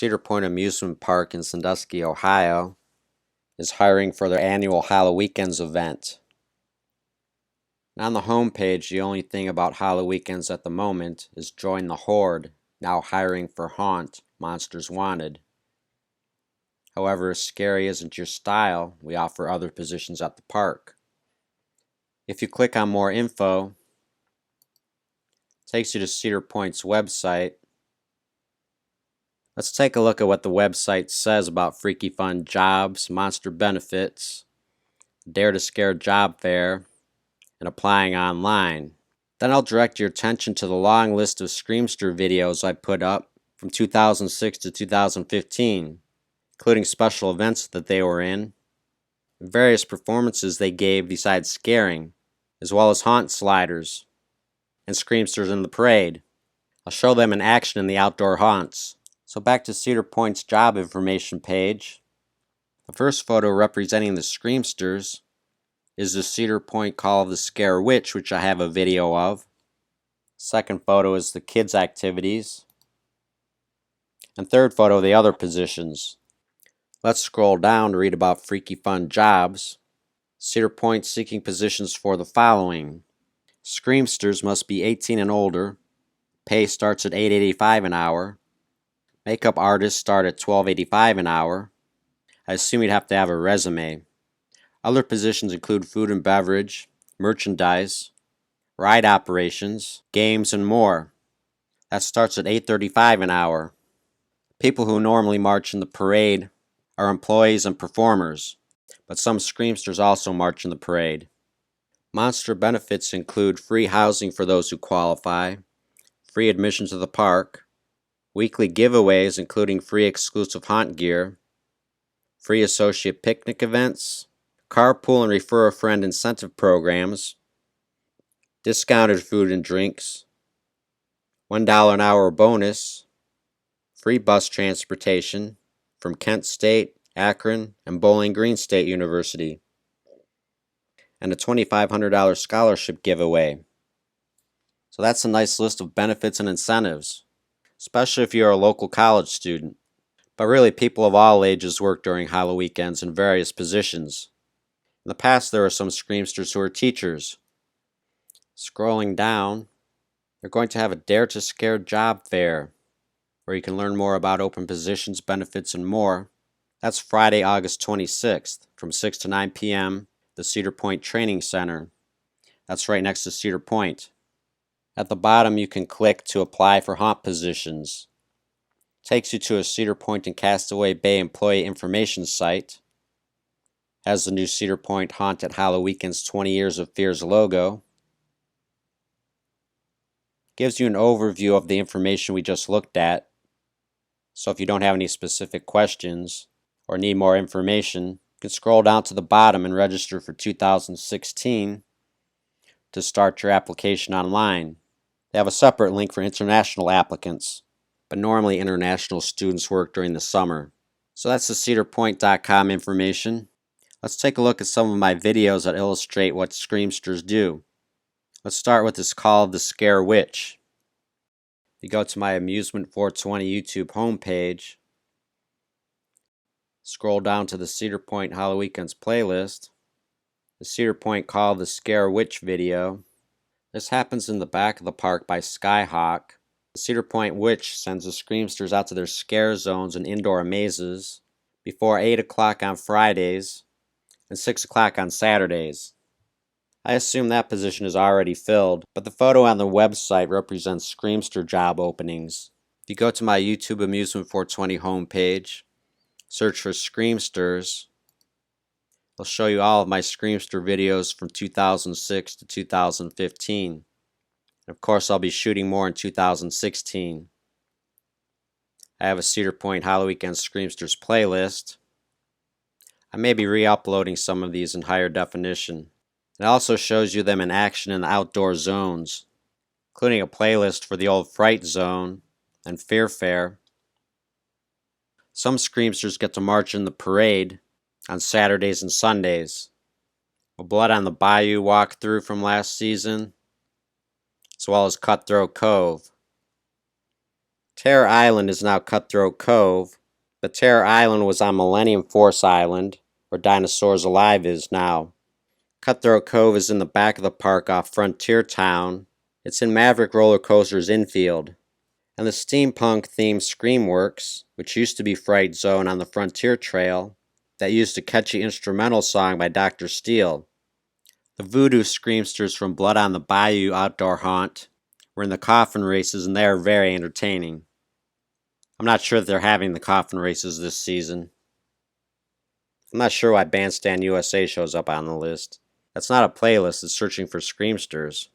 Cedar Point Amusement Park in Sandusky, Ohio, is hiring for their annual HalloWeekends event. And on the homepage, the only thing about HalloWeekends at the moment is Join the Horde, now hiring for Haunt, Monsters Wanted. However, if scary isn't your style, we offer other positions at the park. If you click on more info, it takes you to Cedar Point's website. Let's take a look at what the website says about Freaky Fun jobs, monster benefits, Dare to Scare job fair, and applying online. Then I'll direct your attention to the long list of Screamster videos I put up from 2006 to 2015, including special events that they were in, and various performances they gave besides scaring, as well as haunt sliders and Screamsters in the parade. I'll show them in action in the outdoor haunts. So back to Cedar Point's job information page. The first photo representing the Screamsters is the Cedar Point Call of the Scare Witch, which I have a video of. Second photo is the kids' activities. And third photo, the other positions. Let's scroll down to read about Freaky Fun jobs. Cedar Point seeking positions for the following. Screamsters must be 18 and older. Pay starts at $8.85 an hour. Makeup artists start at $12.85 an hour. I assume you'd have to have a resume. Other positions include food and beverage, merchandise, ride operations, games, and more. That starts at $8.35 an hour. People who normally march in the parade are employees and performers, but some Screamsters also march in the parade. Monster benefits include free housing for those who qualify, free admission to the park, weekly giveaways including free exclusive haunt gear, free associate picnic events, carpool and refer a friend incentive programs, discounted food and drinks, $1 an hour bonus, free bus transportation from Kent State, Akron, and Bowling Green State University, and a $2,500 scholarship giveaway. So that's a nice list of benefits and incentives, especially if you're a local college student. But really, people of all ages work during HalloWeekends in various positions. In the past, there were some Screamsters who were teachers. Scrolling down, they're going to have a Dare to Scare job fair, where you can learn more about open positions, benefits, and more. That's Friday, August 26th, from 6 to 9 p.m., the Cedar Point Training Center. That's right next to Cedar Point. At the bottom, you can click to apply for haunt positions. It takes you to a Cedar Point and Castaway Bay employee information site. Has the new Cedar Point Haunt at HalloWeekends 20 Years of Fears logo. Gives you an overview of the information we just looked at. So if you don't have any specific questions or need more information, you can scroll down to the bottom and register for 2016 to start your application online. They have a separate link for international applicants, but normally international students work during the summer. So that's the cedarpoint.com information. Let's take a look at some of my videos that illustrate what Screamsters do. Let's start with this Call of the Scare Witch. If you go to my Amusement 420 YouTube homepage, scroll down to the Cedar Point HalloWeekends playlist, the Cedar Point Call of the Scare Witch video. This happens in the back of the park by Skyhawk. The Cedar Point Witch sends the Screamsters out to their scare zones and indoor mazes before 8 o'clock on Fridays and 6 o'clock on Saturdays. I assume that position is already filled, but the photo on the website represents Screamster job openings. If you go to my YouTube Amusement 420 homepage, search for Screamsters, I'll show you all of my Screamster videos from 2006 to 2015. And of course, I'll be shooting more in 2016. I have a Cedar Point HalloWeekends Screamsters playlist. I may be re-uploading some of these in higher definition. It also shows you them in action in the outdoor zones, including a playlist for the old Fright Zone and Fear Fair. Some Screamsters get to march in the parade on Saturdays and Sundays. A Blood on the Bayou walkthrough from last season, as well as Cutthroat Cove. Terror Island is now Cutthroat Cove, but Terror Island was on Millennium Force Island, where Dinosaurs Alive is now. Cutthroat Cove is in the back of the park off Frontier Town. It's in Maverick Roller Coaster's infield. And the steampunk-themed Screamworks, which used to be Fright Zone on the Frontier Trail, that used a catchy instrumental song by Dr. Steele. The Voodoo Screamsters from Blood on the Bayou Outdoor Haunt were in the coffin races, and they are very entertaining. I'm not sure that they're having the coffin races this season. I'm not sure why Bandstand USA shows up on the list. That's not a playlist, it's searching for Screamsters.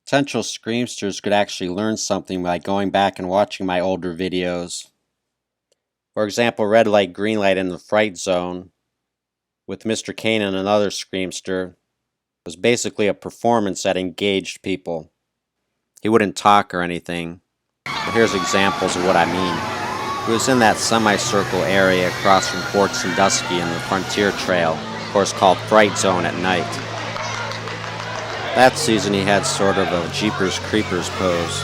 Potential Screamsters could actually learn something by going back and watching my older videos. For example, Red Light, Green Light in the Fright Zone with Mr. Kane and another Screamster was basically a performance that engaged people. He wouldn't talk or anything, but here's examples of what I mean. He was in that semicircle area across from Fort Sandusky in the Frontier Trail, of course called Fright Zone at night. That season he had sort of a Jeepers Creepers pose.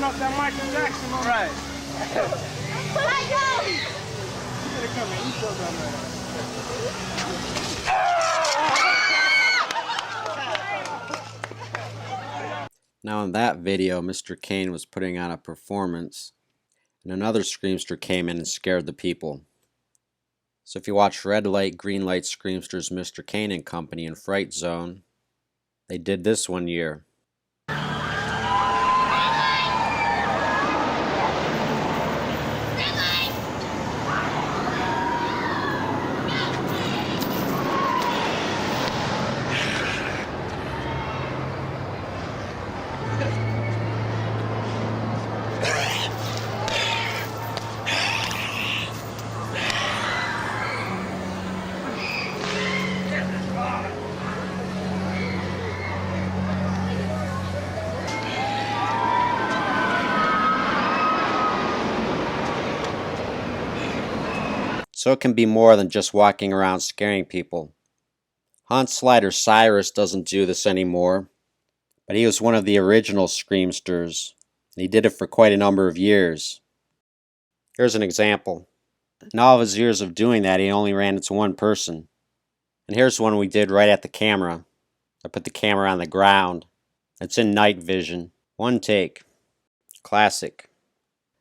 Off that Michael Jackson on right. Now in that video, Mr. Kane was putting on a performance, and another Screamster came in and scared the people. So if you watch Red Light, Green Light Screamsters, Mr. Kane and Company in Fright Zone, they did this one year. So it can be more than just walking around scaring people. Hans Slider Cyrus doesn't do this anymore, but he was one of the original Screamsters, and he did it for quite a number of years. Here's an example. In all of his years of doing that, he only ran into one person. And here's one we did right at the camera. I put the camera on the ground. It's in night vision. One take. Classic.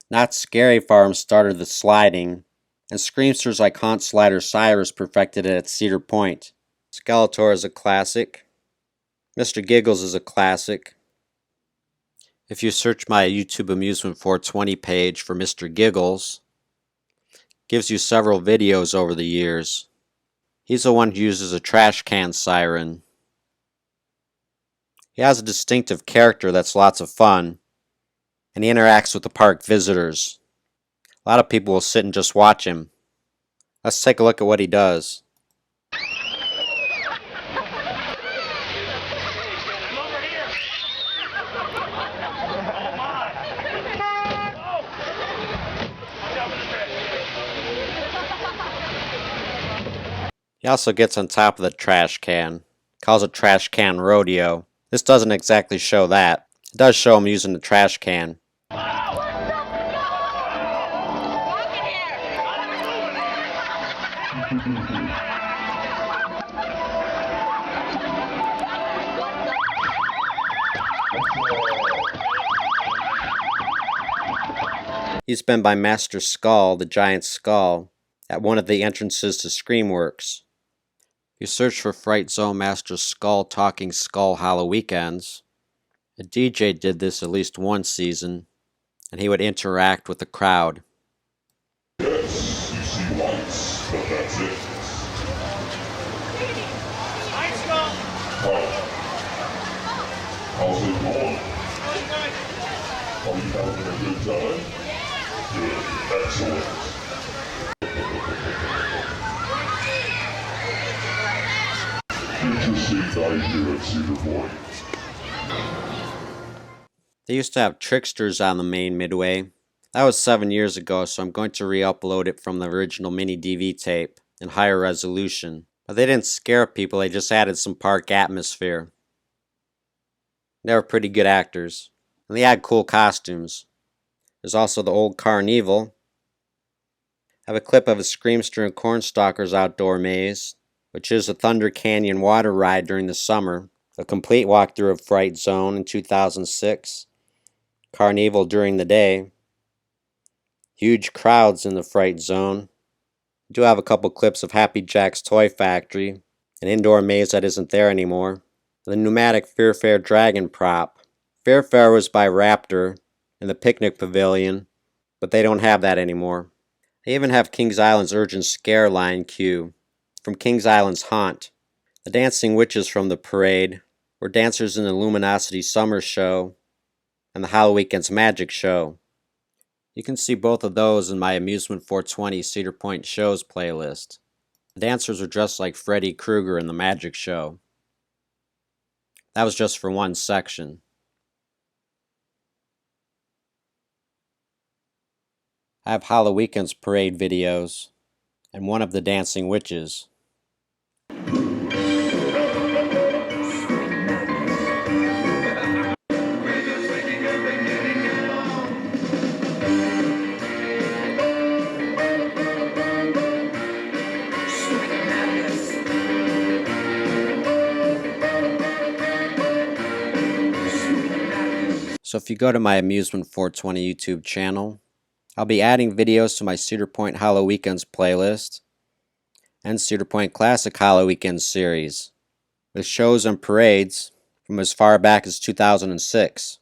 Not Scary Farm started the sliding, and Screamsters like Hans Slider Cyrus perfected it at Cedar Point. Skeletor is a classic. Mr. Giggles is a classic. If you search my YouTube Amusement 420 page for Mr. Giggles, it gives you several videos over the years. He's the one who uses a trash can siren. He has a distinctive character that's lots of fun, and he interacts with the park visitors. A lot of people will sit and just watch him. Let's take a look at what he does. He also gets on top of the trash can. Calls it trash can rodeo. This doesn't exactly show that. It does show him using the trash can. He's been by Master Skull, the giant skull, at one of the entrances to Screamworks. If you search for Fright Zone Master Skull Talking Skull HalloWeekends, A DJ did this at least one season, and he would interact with the crowd. Yes, you see lights, but that's it. Lights go. How's it going? Are you having a good time? Good, excellent. Interesting night here at Cedar Point. They used to have Tricksters on the main midway. That was 7 years ago, so I'm going to re-upload it from the original mini DV tape in higher resolution. But they didn't scare people, they just added some park atmosphere. They were pretty good actors, and they had cool costumes. There's also the old Carnival. I have a clip of a Screamster and Cornstalkers outdoor maze, which is a Thunder Canyon water ride during the summer, a complete walkthrough of Fright Zone in 2006, Carnival during the day, huge crowds in the Fright Zone. I do have a couple clips of Happy Jack's Toy Factory, an indoor maze that isn't there anymore, the pneumatic Fear Fair Dragon prop. Fear Fair was by Raptor in the picnic pavilion, but they don't have that anymore. They even have Kings Island's Urgent Scare line cue from Kings Island's Haunt. The dancing witches from the parade were dancers in the Luminosity Summer Show and the HalloWeekends Magic Show. You can see both of those in my Amusement 420 Cedar Point Shows playlist. The dancers were dressed like Freddy Krueger in the Magic Show. That was just for one section. I have HalloWeekends parade videos and one of the dancing witches. So if you go to my Amusement 420 YouTube channel, I'll be adding videos to my Cedar Point HalloWeekends playlist and Cedar Point Classic HalloWeekends series, with shows and parades from as far back as 2006.